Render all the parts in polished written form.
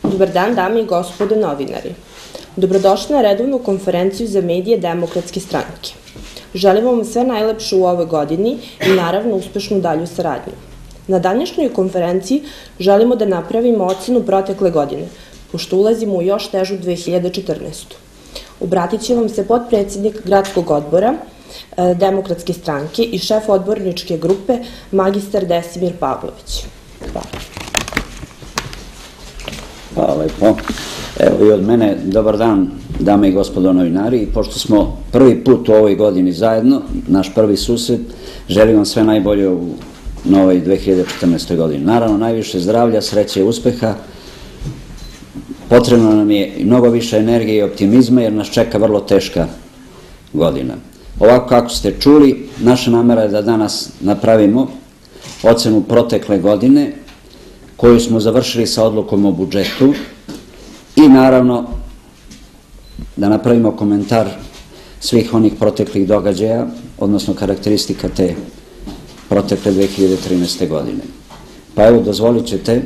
Dobar dan, dame i gospode novinari. Dobrodošli na redovnu konferenciju za medije Demokratske stranke. Želimo vam sve najlepše u ovoj godini i naravno uspešnu dalju saradnju. Na današnjoj konferenciji želimo da napravimo ocenu protekle godine, pošto ulazimo u još težu 2014. Obratit će vam se potpredsednik Gradskog odbora Demokratske stranke i šef odborničke grupe magistar Desimir Pavlović. Hvala. Hvala lepo. Evo i od mene, dobar dan, dame i gospodo novinari, i pošto smo prvi put u ovoj godini zajedno, naš prvi susret, želim vam sve najbolje u novoj 2014. godini. Naravno, najviše zdravlja, sreće i uspeha, potrebno nam je i mnogo više energije i optimizma jer nas čeka vrlo teška godina. Ovako kako ste čuli, naša namera je da danas napravimo ocenu protekle godine, koju smo završili sa odlukom o budžetu i naravno da napravimo komentar svih onih proteklih događaja, odnosno karakteristika te protekle 2013. godine. Pa evo, dozvolit ćete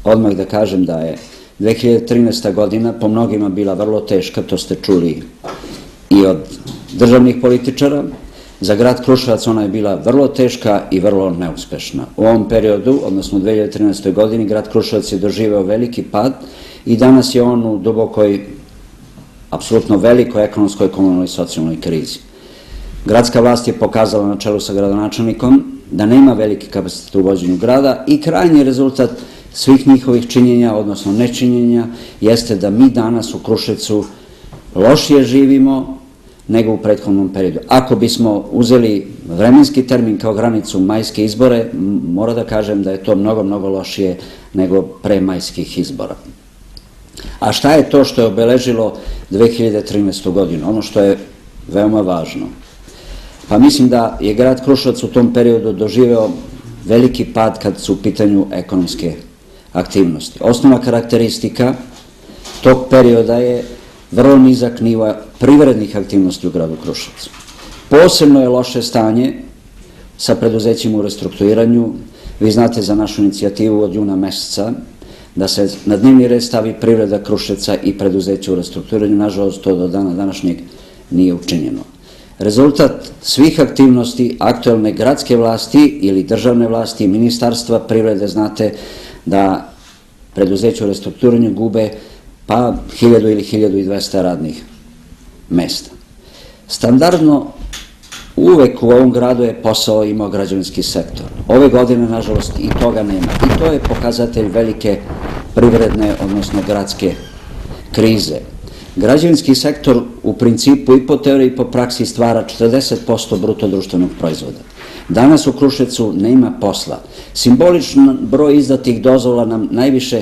odmah da kažem da je 2013. godina po mnogima bila vrlo teška, to ste čuli i od državnih političara. Za grad Kruševac ona je bila vrlo teška i vrlo neuspešna. U ovom periodu, odnosno u 2013. godini, grad Kruševac je doživeo veliki pad i danas je on u dubokoj, apsolutno velikoj ekonomskoj, komunalnoj i socijalnoj krizi. Gradska vlast je pokazala na čelu sa gradonačelnikom da nema veliki kapacitet u vođenju grada i krajnji rezultat svih njihovih činjenja, odnosno nečinjenja, jeste da mi danas u Kruševcu lošije živimo nego u prethodnom periodu. Ako bismo uzeli vremenski termin kao granicu majske izbore, moram da kažem da je to mnogo, mnogo lošije nego pre majskih izbora. A šta je to što je obeležilo 2013. godinu? Ono što je veoma važno. Pa mislim da je grad Kruševac u tom periodu doživeo veliki pad kad su u pitanju ekonomske aktivnosti. Osnovna karakteristika tog perioda je vrlo nizak nivo privrednih aktivnosti u gradu Kruševcu. Posebno je loše stanje sa preduzećima u restrukturiranju. Vi znate za našu inicijativu od juna meseca da se na dnevni red stavi privreda Kruševca i preduzeća u restrukturiranju. Nažalost, to do dana današnjeg nije učinjeno. Rezultat svih aktivnosti aktuelne gradske vlasti ili državne vlasti i ministarstva privrede, znate da preduzeća u restrukturiranju gube pa 1000 ili 1200 radnih mesta. Standardno uvek u ovom gradu je posao imao građevinski sektor. Ove godine, nažalost, i toga nema. I to je pokazatelj velike privredne, odnosno gradske krize. Građevinski sektor u principu i po teoriji i po praksi stvara 40% bruto društvenog proizvoda. Danas u Kruševcu nema posla. Simboličan broj izdatih dozvola nam najviše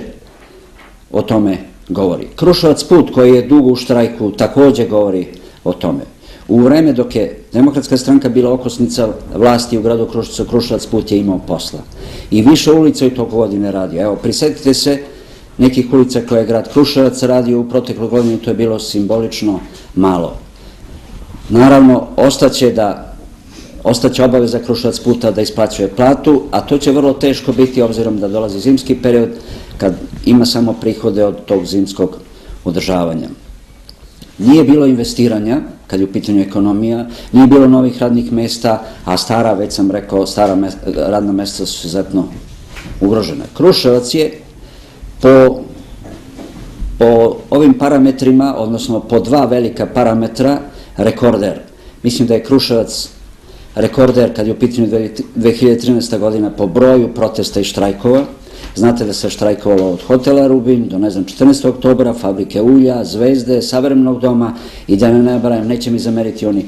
o tome govori. Kruševac put, koji je dugo u štrajku, takođe govori o tome. U vreme dok je Demokratska stranka bila okosnica vlasti u gradu Kruševcu, Kruševac put je imao posla. I više ulica i tog godine radio. Evo, prisetite se nekih ulica koje je grad Kruševac radio u protekloj godini, to je bilo simbolično malo. Naravno, ostaće obaveza Kruševac puta da isplaćuje platu, a to će vrlo teško biti obzirom da dolazi zimski period kad ima samo prihode od tog zimskog održavanja. Nije bilo investiranja, kad je u pitanju ekonomija, nije bilo novih radnih mesta, a stara, već sam rekao, stara radna mesta su izuzetno ugrožena. Kruševac je po ovim parametrima, odnosno po dva velika parametra, rekorder. Mislim da je Kruševac rekorder kad je u pitanju 2013. godina po broju protesta i štrajkova. Znate da se štrajkovalo od hotela Rubin do, 14. oktobra, fabrike ulja, Zvezde, Savremenog doma i da ne nabrajam, neće mi zameriti oni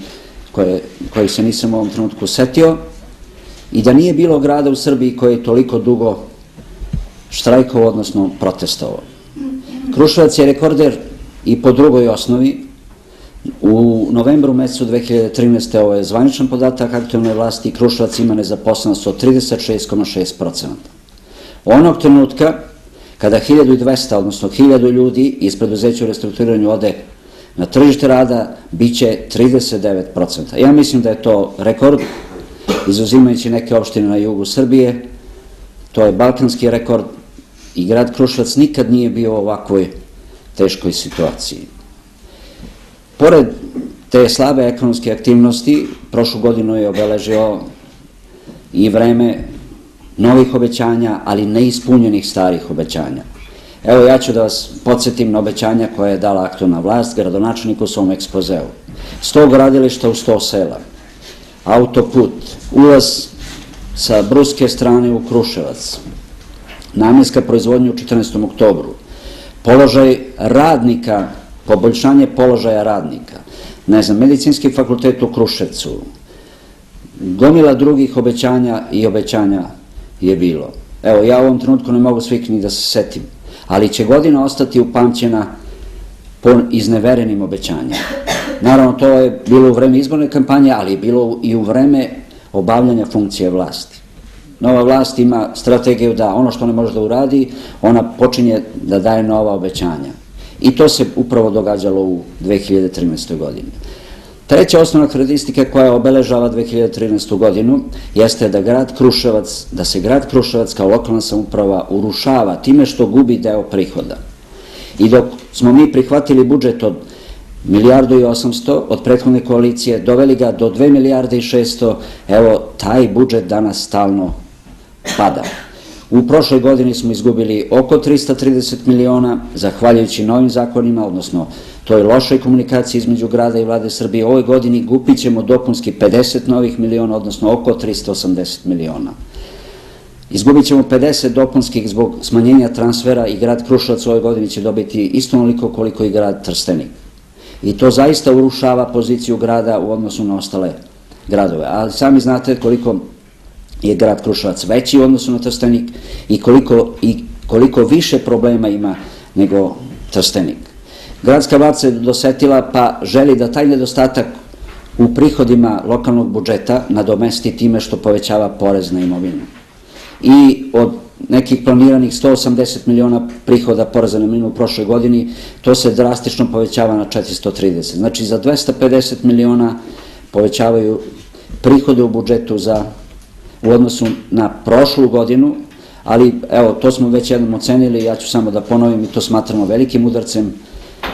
koji se nisam u ovom trenutku setio, i da nije bilo grada u Srbiji koji je toliko dugo štrajkovao, odnosno protestovao. Kruševac je rekorder i po drugoj osnovi. U novembru mesecu 2013. ovo je zvaničan podatak aktuelne vlasti, Kruševac ima nezaposlenost od 36,6%. Onog trenutka kada 1200, odnosno 1000 ljudi iz preduzeća u restrukturiranju ode na tržište rada, bit će 39%. Ja mislim da je to rekord, izuzimajući neke opštine na jugu Srbije, to je balkanski rekord i grad Kruševac nikad nije bio u ovakvoj teškoj situaciji. Pored te slabe ekonomske aktivnosti, prošlu godinu je obeležio i vreme novih obećanja, ali neispunjenih starih obećanja. Evo, ja ću da vas podsjetim na obećanja koje je dala aktuelna vlast, gradonačelnik u svom ekspozeu. 100 gradilišta u 100 sela, autoput, ulaz sa Bruske strane u Kruševac, namenska proizvodnja u 14. oktobru, položaj radnika, poboljšanje položaja radnika, medicinski fakultet u Kruševcu, gomila drugih obećanja i obećanja je bilo. Evo, ja u ovom trenutku ne mogu svih ni da se setim, ali će godina ostati upamćena po izneverenim obećanjima. Naravno, to je bilo u vreme izborne kampanje, ali je bilo i u vreme obavljanja funkcije vlasti. Nova vlast ima strategiju da ono što ne može da uradi, ona počinje da daje nova obećanja. I to se upravo događalo u 2013. godini. Treća osnovna karakteristika koja obeležava 2013. godinu jeste da se grad Kruševac kao lokalna samouprava urušava time što gubi deo prihoda. I dok smo mi prihvatili budžet od 1.800.000.000 od prethodne koalicije, doveli ga do 2.600.000.000, evo, taj budžet danas stalno pada. U prošloj godini smo izgubili oko 330 miliona, zahvaljujući novim zakonima, odnosno toj lošoj komunikaciji između grada i vlade Srbije. U ovoj godini gubit ćemo dopunski 50 novih miliona, odnosno oko 380 miliona. Izgubit ćemo 50 dopunskih zbog smanjenja transfera i grad Kruševac u ovoj godini će dobiti isto onoliko koliko i grad Trstenik. I to zaista urušava poziciju grada u odnosu na ostale gradove. Ali sami znate koliko je grad Kruševac veći u odnosu na Trstenik i koliko više problema ima nego Trstenik. Gradska vlast se dosetila pa želi da taj nedostatak u prihodima lokalnog budžeta nadomesti time što povećava porez na imovinu. I od nekih planiranih 180 miliona prihoda poreza na imovinu u prošloj godini, to se drastično povećava na 430. Znači za 250 miliona povećavaju prihode u budžetu u odnosu na prošlu godinu, ali evo, to smo već jednom ocenili, ja ću samo da ponovim i to smatramo velikim udarcem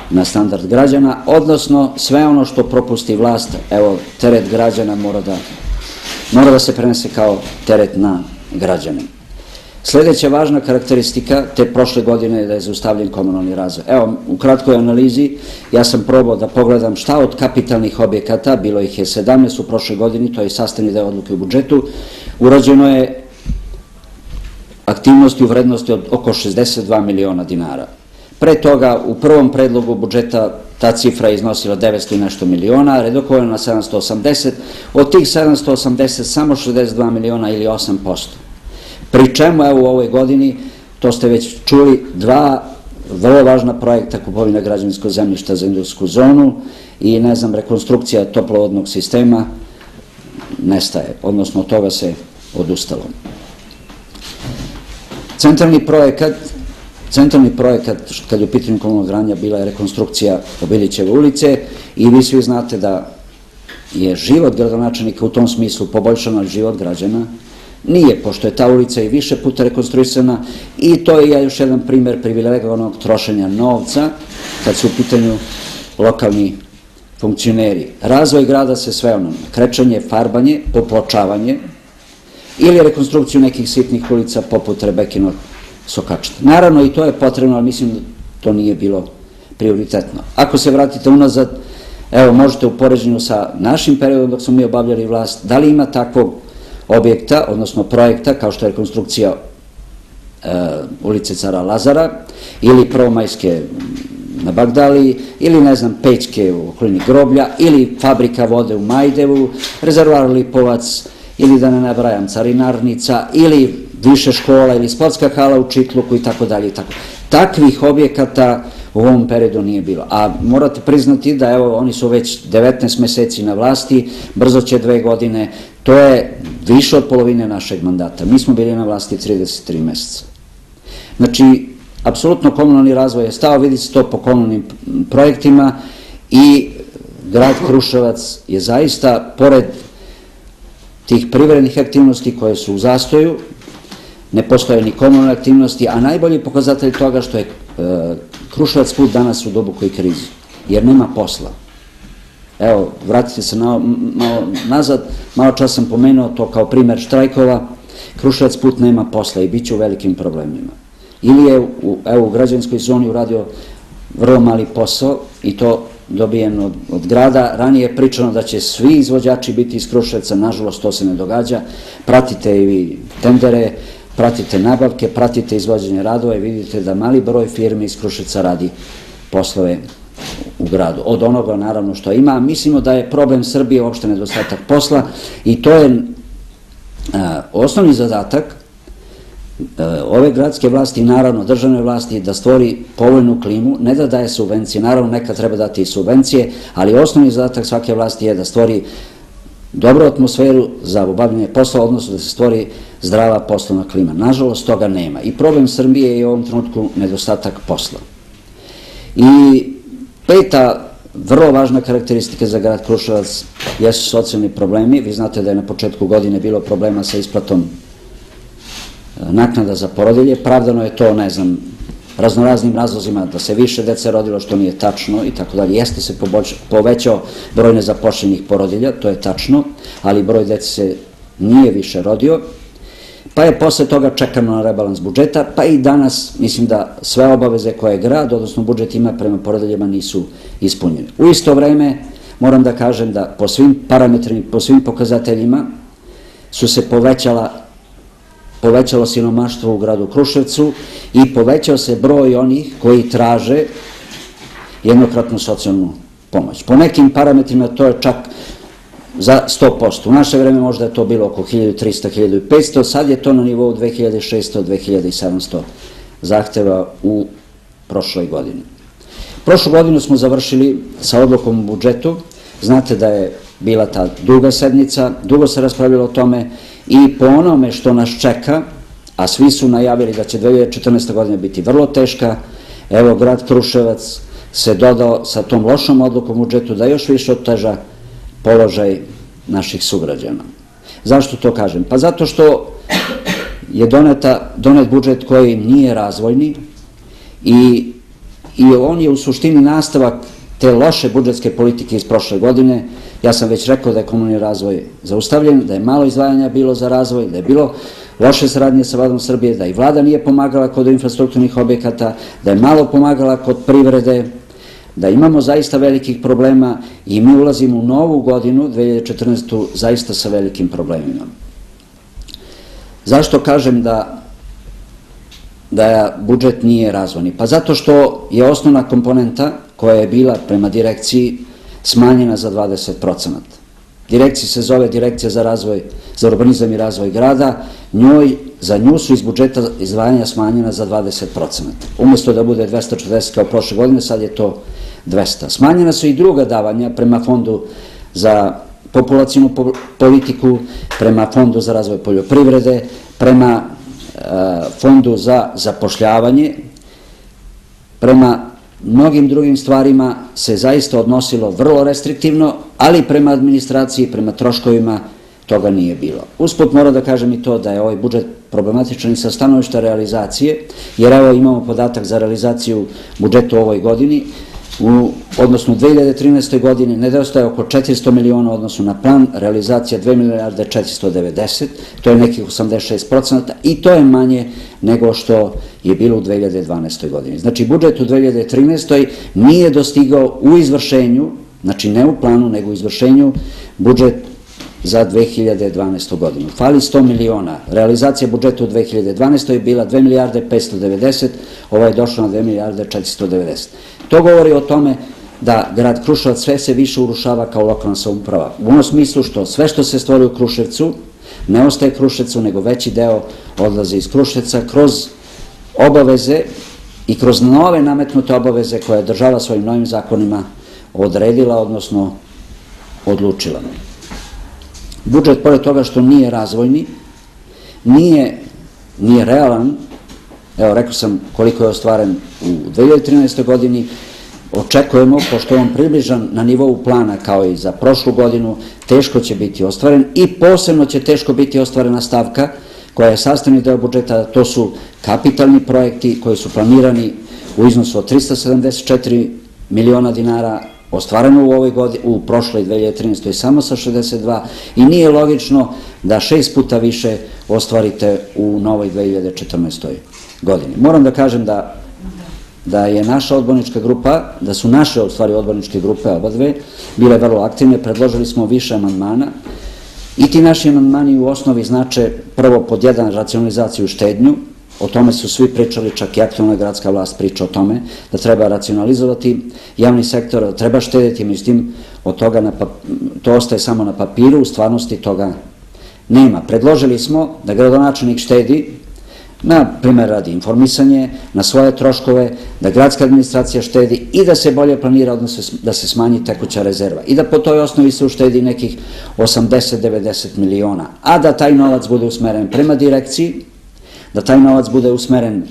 na standard građana, odnosno sve ono što propusti vlast, evo, teret građana mora da se prenese kao teret na građane. Sledeća važna karakteristika te prošle godine je da je zaustavljen komunalni razvoj. Evo, u kratkoj analizi ja sam probao da pogledam šta od kapitalnih objekata, bilo ih je 17 u prošloj godini, to je sastavni deo odluke u budžetu, urađeno je aktivnosti u vrednosti od oko 62 miliona dinara. Pre toga, u prvom predlogu budžeta ta cifra je iznosila 900 i nešto miliona, redukovano na 780, od tih 780 samo 62 miliona ili 8%. Pri čemu, evo, u ovoj godini, to ste već čuli, dva vrlo važna projekta, kupovina građevinskog zemljišta za industrijsku zonu i, rekonstrukcija toplovodnog sistema nestaje, odnosno od toga se odustalo. Centralni projekat, kad je u pitanju komunalnog granja, bila je rekonstrukcija Obilićeve ulice i vi svi znate da je život gradonačelnika u tom smislu poboljšan, ali život građana nije, pošto je ta ulica i više puta rekonstruisana i to je još jedan primer privilegovanog trošenja novca kad su u pitanju lokalni funkcioneri. Razvoj grada se sveo na krečenje, farbanje, popločavanje ili rekonstrukciju nekih sitnih ulica poput Rebekinog Sokačeta. Naravno i to je potrebno, ali mislim da to nije bilo prioritetno. Ako se vratite unazad, evo, možete u poređenju sa našim periodom dok smo mi obavljali vlast, da li ima takvog objekta, odnosno projekta, kao što je rekonstrukcija ulice Cara Lazara ili Prvomajske na Bagdaliji ili, Pećke u okolini Groblja ili fabrika vode u Majdevu, rezervoar Lipovac ili, da ne nabrajam, Carinarnica ili više škola ili sportska hala u Čitluku i tako dalje. Takvih objekata u ovom periodu nije bilo. A morate priznati da, evo, oni su već 19 meseci na vlasti, brzo će 2 godine, to je više od polovine našeg mandata. Mi smo bili na vlasti 33 meseca. Znači, apsolutno komunalni razvoj je stao, vidi se to po komunalnim projektima i grad Kruševac je zaista, pored tih privrednih aktivnosti koje su u zastoju, ne postoje ni komunalne aktivnosti, a najbolji pokazatelj toga što je Kruševac put danas u dubokoj krizi, jer nema posla. Evo, vratite se malo nazad, malo čas sam pomenuo to kao primer štrajkova, Kruševac put nema posla i bit će u velikim problemima. Ili je u građanskoj zoni uradio vrlo mali posao i to dobijen od grada. Ranije je pričano da će svi izvođači biti iz Kruševca, nažalost to se ne događa. Pratite i vi tendere, pratite nabavke, pratite izvođenje radova i vidite da mali broj firmi iz Kruševca radi poslove u gradu. Od onoga naravno što ima. Mislimo da je problem Srbije uopšte nedostatak posla i to je osnovni zadatak ove gradske vlasti i naravno državne vlasti da stvori povoljnu klimu, ne da daje subvencije, naravno nekad treba dati i subvencije, ali osnovni zadatak svake vlasti je da stvori dobru atmosferu za obavljanje posla, odnosno da se stvori zdrava poslovna klima. Nažalost, toga nema. I problem Srbije je u ovom trenutku nedostatak posla. I peta vrlo važna karakteristika za grad Kruševac jesu socijalni problemi. Vi znate da je na početku godine bilo problema sa isplatom naknada za porodilje. Pravdano je to, ne znam, raznoraznim razlozima da se više dece rodilo, što nije tačno i tako dalje. Jeste se povećao broj nezapošljenih porodilja, to je tačno, ali broj dece se nije više rodio. Pa je posle toga čekano na rebalans budžeta, pa i danas mislim da sve obaveze koje grad, odnosno budžet ima prema porodiljama nisu ispunjene. U isto vreme moram da kažem da po svim parametrima, po svim pokazateljima su se povećalo siromaštvo u gradu Kruševcu i povećao se broj onih koji traže jednokratnu socijalnu pomoć. Po nekim parametrima to je čak za 100%. U naše vreme možda je to bilo oko 1300, 1500, sad je to na nivou 2600, 2700 zahteva u prošloj godini. Prošlu godinu smo završili sa odlukom o budžetu. Znate da je bila ta duga sednica, dugo se raspravljalo o tome i po onome što nas čeka, a svi su najavili da će 2014. godina biti vrlo teška, evo grad Kruševac se dodao sa tom lošom odlukom o budžetu da još više oteža položaj naših sugrađana. Zašto to kažem? Pa zato što je donet budžet koji nije razvojni i on je u suštini nastavak te loše budžetske politike iz prošle godine. Ja sam već rekao da je komunalni razvoj zaustavljen, da je malo izdvajanja bilo za razvoj, da je bilo loše saradnje sa Vladom Srbije, da i vlada nije pomagala kod infrastrukturnih objekata, da je malo pomagala kod privrede, da imamo zaista velikih problema i mi ulazimo u novu godinu, 2014. zaista sa velikim problemima. Zašto kažem da budžet nije razvojni? Pa zato što je osnovna komponenta koja je bila prema direkciji smanjena za 20%. Direkcija se zove Direkcija za urbanizam i razvoj grada, za nju su iz budžeta izdvajanja smanjena za 20%. Umesto da bude 240 kao prošle godine, sad je to 200. Smanjena su i druga davanja prema Fondu za populacijnu politiku, prema Fondu za razvoj poljoprivrede, prema Fondu za zapošljavanje, prema mnogim drugim stvarima se zaista odnosilo vrlo restriktivno, ali prema administraciji, prema troškovima toga nije bilo. Usput moram da kažem i to da je ovaj budžet problematičan i sa stanovišta realizacije, jer evo imamo podatak za realizaciju budžeta u ovoj godini, odnosno u 2013. godini nedostaje oko 400 miliona odnosno na plan, realizacija 2 milijarde 490, to je nekih 86% i to je manje nego što je bilo u 2012. godini. Znači budžet u 2013. nije dostigao u izvršenju, znači ne u planu nego u izvršenju, budžet za 2012. godinu. Fali 100 miliona. Realizacija budžeta u 2012. je bila 2 milijarde 590, ovo je došlo na 2 milijarde 490. To govori o tome da grad Kruševac sve se više urušava kao lokalna samouprava. U onom smislu što sve što se stvori u Kruševcu ne ostaje Kruševcu, nego veći deo odlazi iz Kruševca kroz obaveze i kroz nove nametnute obaveze koje je država svojim novim zakonima odredila, odnosno odlučila. Budžet, pored toga što nije razvojni, nije realan. Evo, rekao sam koliko je ostvaren u 2013. godini, očekujemo, pošto je on približan na nivou plana kao i za prošlu godinu, teško će biti ostvaren i posebno će teško biti ostvarena stavka koja je sastavni deo budžeta, to su kapitalni projekti koji su planirani u iznosu od 374 miliona dinara, ostvareno u ovoj godini, u prošloj 2013. samo sa 62 i nije logično da 6 puta više ostvarite u novoj 2014. godini. Moram da kažem da je naša odbornička grupa, da su naše u stvari odborničke grupe, oba dve, bile vrlo aktivne, predložili smo više amandmana i ti naši amandmani u osnovi znače prvo pod jedan racionalizaciju štednju, o tome su svi pričali, čak i aktualna gradska vlast priča o tome, da treba racionalizovati javni sektor, da treba štediti, međutim, od toga to ostaje samo na papiru, u stvarnosti toga nema. Predložili smo da gradonačelnik štedi, na primjer radi informisanje, na svoje troškove, da gradska administracija štedi i da se bolje planira, odnosno da se smanji tekuća rezerva i da po toj osnovi se uštedi nekih 80-90 miliona, a da taj novac bude usmeren prema direkciji, da taj novac bude usmeren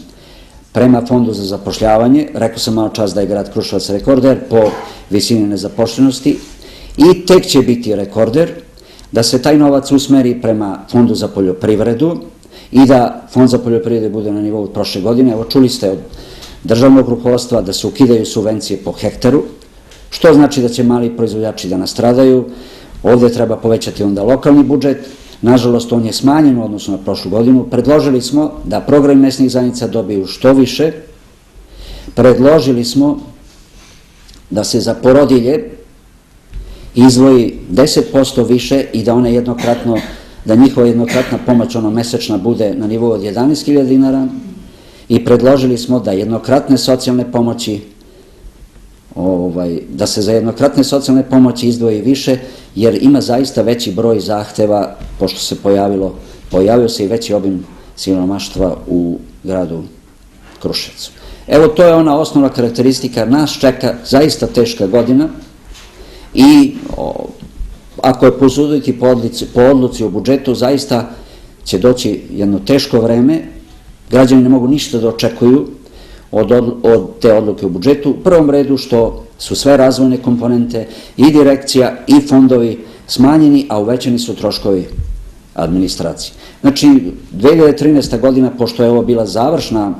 prema fondu za zapošljavanje. Rekao sam malo čas da je grad Kruševac rekorder po visini nezaposlenosti i tek će biti rekorder da se taj novac usmeri prema fondu za poljoprivredu i da fond za poljoprivredu bude na nivou od prošle godine. Evo, čuli ste od državnog rukovodstva da se ukidaju subvencije po hektaru, što znači da će mali proizvođači da nastradaju. Ovde treba povećati onda lokalni budžet. Nažalost, on je smanjen u odnosu na prošlu godinu. Predložili smo da program mesnih zajednica dobiju što više. Predložili smo da se za porodilje izdvoji 10% više i da one jednokratno, da njihova jednokratna pomoć, ono mesečna, bude na nivou od 11.000 dinara i predložili smo da jednokratne socijalne pomoći, da se za jednokratne socijalne pomoći izdvoji više, jer ima zaista veći broj zahteva, pošto se pojavio se i veći obim siromaštva u gradu Kruševcu. Evo, to je ona osnovna karakteristika. Nas čeka zaista teška godina i ako je posuditi po odluci o budžetu, zaista će doći jedno teško vreme. Građani ne mogu ništa da očekuju od te odluke o budžetu. U prvom redu što su sve razvojne komponente i direkcija i fondovi smanjeni, a uvećani su troškovi administracije. Znači, 2013. godina, pošto je ovo bila završna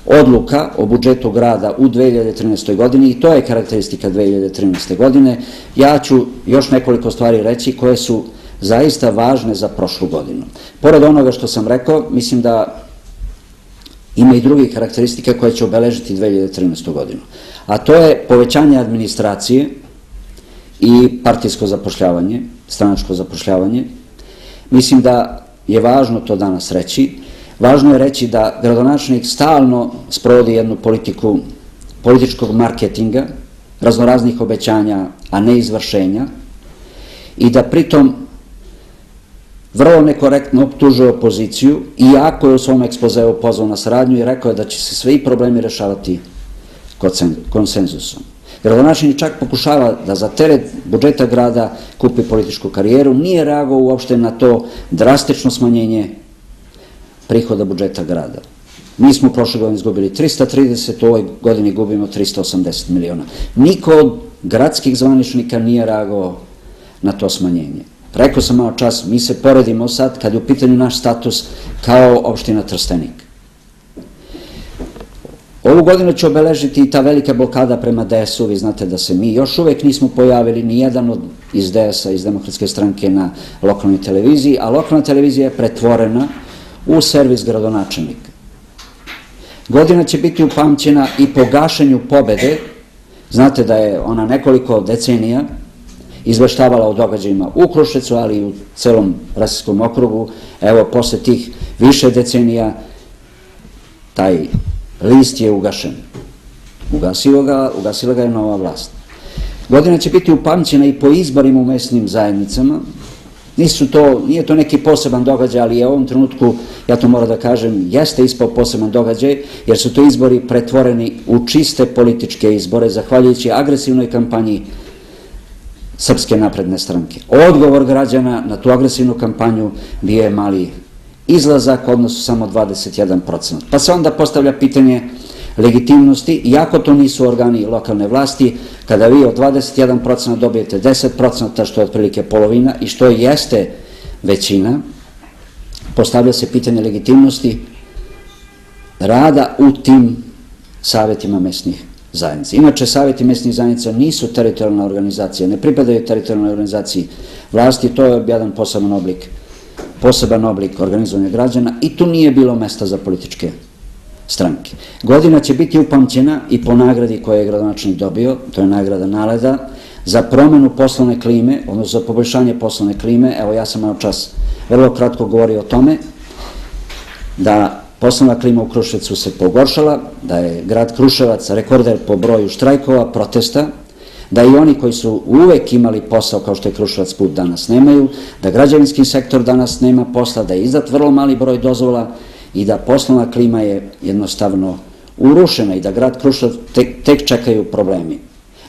odluka o budžetu grada u 2013. godini i to je karakteristika 2013. godine, ja ću još nekoliko stvari reći koje su zaista važne za prošlu godinu. Pored onoga što sam rekao, mislim da ima i drugih karakteristika koje će obeležiti 2013. godinu, a to je povećanje administracije i partijsko zapošljavanje, stranačko zapošljavanje. Mislim da je važno to danas reći. Važno je reći da gradonačelnik stalno sprovodi jednu politiku političkog marketinga, raznoraznih obećanja, a ne izvršenja, i da pritom vrlo nekorektno optužuje opoziciju, iako je u svom ekspozeu pozvao na saradnju i rekao je da će se svi problemi rešavati konsenzusom. Gradonačelnik čak pokušava da za teret budžeta grada kupi političku karijeru, nije reagovao uopšte na to drastično smanjenje prihoda budžeta grada. Mi smo prošle godine izgubili 330, u ovoj godini gubimo 380 miliona. Niko od gradskih zvaničnika nije reagovao na to smanjenje. Rekao sam malo čas, mi se poredimo sad, kad je u pitanju naš status, kao opština Trstenik. Ovu godinu će obeležiti i ta velika blokada prema DS-u. Vi znate da se mi još uvek nismo pojavili, ni jedan iz DS-a, iz Demokratske stranke, na lokalnoj televiziji, a lokalna televizija je pretvorena u servis gradonačelnika. Godina će biti upamćena i po gašenju pobede. Znate da je ona nekoliko decenija izveštavala o događajima u Kruševcu, ali i u celom Rasinskom okrugu. Evo, posle tih više decenija taj list je ugašen. Ugasila ga je nova vlast. Godina će biti upamćena i po izborima u mesnim zajednicama. Nije to neki poseban događaj, ali je u ovom trenutku, ja to moram da kažem, jeste ispao poseban događaj, jer su to izbori pretvoreni u čiste političke izbore, zahvaljujući agresivnoj kampanji Srpske napredne stranke. Odgovor građana na tu agresivnu kampanju bio je mali izlazak, odnosno samo 21%. Pa se onda postavlja pitanje legitimnosti, iako to nisu organi lokalne vlasti, kada vi od 21% dobijete 10%, što je otprilike polovina i što jeste većina, postavlja se pitanje legitimnosti rada u tim savjetima mesnih zajednica. Inače, savjeti mesnih zajednica nisu teritorijalna organizacija, ne pripadaju teritorijalnoj organizaciji vlasti, to je jedan poseban oblik organizovanja građana i tu nije bilo mesta za političke stranke. Godina će biti upamćena i po nagradi koje je gradonačelnik dobio, to je nagrada Naleda, za promenu poslovne klime, odnosno za poboljšanje poslovne klime. Evo, ja sam malo čas vrlo kratko govorio o tome, da poslovna klima u Kruševcu se pogoršala, da je grad Kruševac rekorder po broju štrajkova, protesta, da i oni koji su uvek imali posao kao što je Kruševac put danas nemaju, da građevinski sektor danas nema posla, da je izdat vrlo mali broj dozvola i da poslovna klima je jednostavno urušena i da grad Kruševac tek čekaju problemi.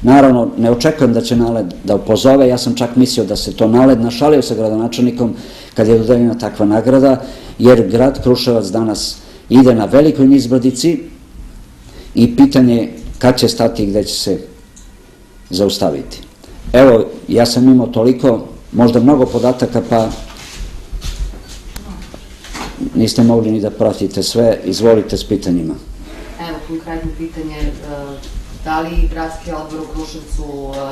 Naravno, ne očekujem da će Naled da upozove, ja sam čak mislio da se to Naled našalio sa gradonačelnikom kad je dodeljena takva nagrada, jer grad Kruševac danas ide na velikoj nizbrdici i pitanje kad će stati i gde će se zaustaviti. Evo, ja sam imao toliko, možda mnogo podataka, pa niste mogli ni da pratite sve, izvolite s pitanjima. Evo, konkretno pitanje, da li gradski odbor u Kruševcu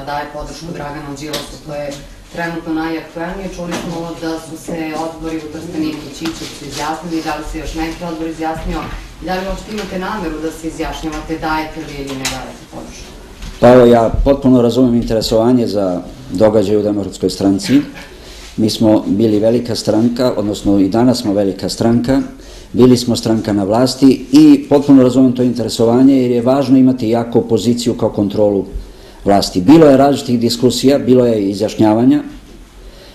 daje podršku Draganu Đilasu, to je trenutno najaktuelnije. Čuli smo da su se odbori u Trsteniku i Ćićevcu izjasnili, da li se još neki odbor izjasnio i da li uopšte imate nameru da se izjašnjavate, dajete li ili ne dajete podršku? Pa evo, ja potpuno razumem interesovanje za događaje u Demokratskoj stranci. Mi smo bili velika stranka, odnosno i danas smo velika stranka, bili smo stranka na vlasti i potpuno razumem to interesovanje jer je važno imati jaku opoziciju kao kontrolu vlasti. Bilo je različitih diskusija, bilo je izjašnjavanja.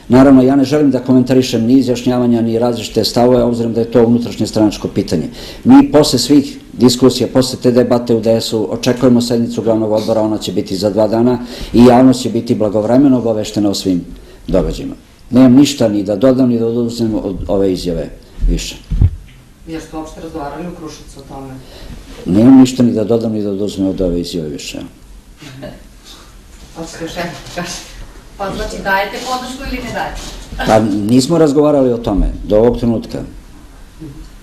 Naravno, ja ne želim da komentarišem ni izjašnjavanja, ni različite stavove, obzirom da je to unutrašnje stranačko pitanje. Mi posle svih diskusija, posle te debate u DS-u, očekujemo sednicu glavnog odbora, ona će biti za 2 dana i javnost će biti blagovremeno obaveštena o svim događajima. Nemam ništa ni da dodam, ni da oduzmem od ove izjave više. Jer ste uopšte razgovarali u Kruševcu o tome? Nemam ništa ni da dodam, ni da oduzmem od ove izjave više. Hoćete još jedno da kažete? Pa znači dajete podršku ili ne dajete? Pa nismo razgovarali o tome do ovog trenutka.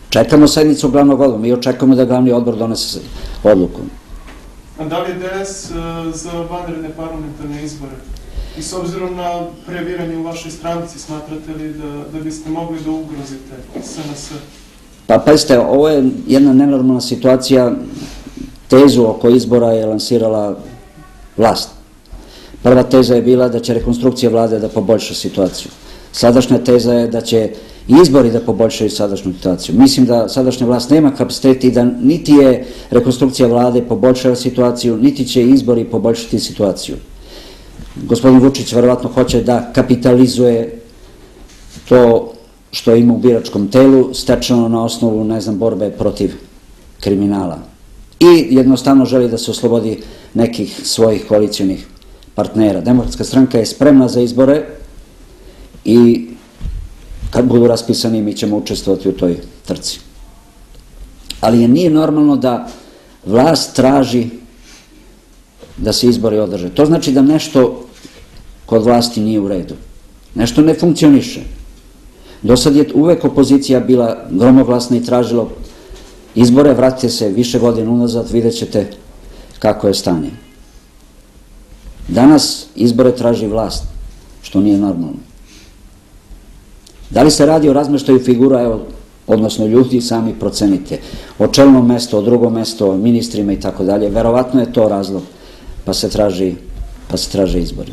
Čekamo sednicu glavnog odbora, mi očekujemo da glavni odbor donese odluku. A da li je DS za vanredne parlamentarne izbore? I s obzirom na previranje u vašoj stranci, smatrate li da biste mogli da ugrozite SNS? Pa pazite, ovo je jedna nenormalna situacija, tezu oko izbora je lansirala vlast. Prva teza je bila da će rekonstrukcija vlade da poboljša situaciju. Sadašnja teza je da će izbori da poboljšaju sadašnju situaciju. Mislim da sadašnja vlast nema kapaciteti da niti je rekonstrukcija vlade poboljšala situaciju, niti će izbori poboljšati situaciju. Gospodin Vučić verovatno hoće da kapitalizuje to što ima u biračkom telu, stečeno na osnovu, ne znam, borbe protiv kriminala. I jednostavno želi da se oslobodi nekih svojih koalicijonih partnera. Demokratska stranka je spremna za izbore i kad budu raspisani mi ćemo učestvovati u toj trci. Ali nije normalno da vlast traži da se izbori održe. To znači da nešto kod vlasti nije u redu. Nešto ne funkcioniše. Do sad je uvek opozicija bila gromoglasna i tražila izbore, vratite se više godina unazad, vidjet ćete kako je stanje. Danas izbore traži vlast, što nije normalno. Da li se radi o razmeštaju figura, evo, odnosno ljudi, sami procenite, o čelnom mestu, o drugom mestu, o ministrima i tako dalje, verovatno je to razlog, pa se traže izbori.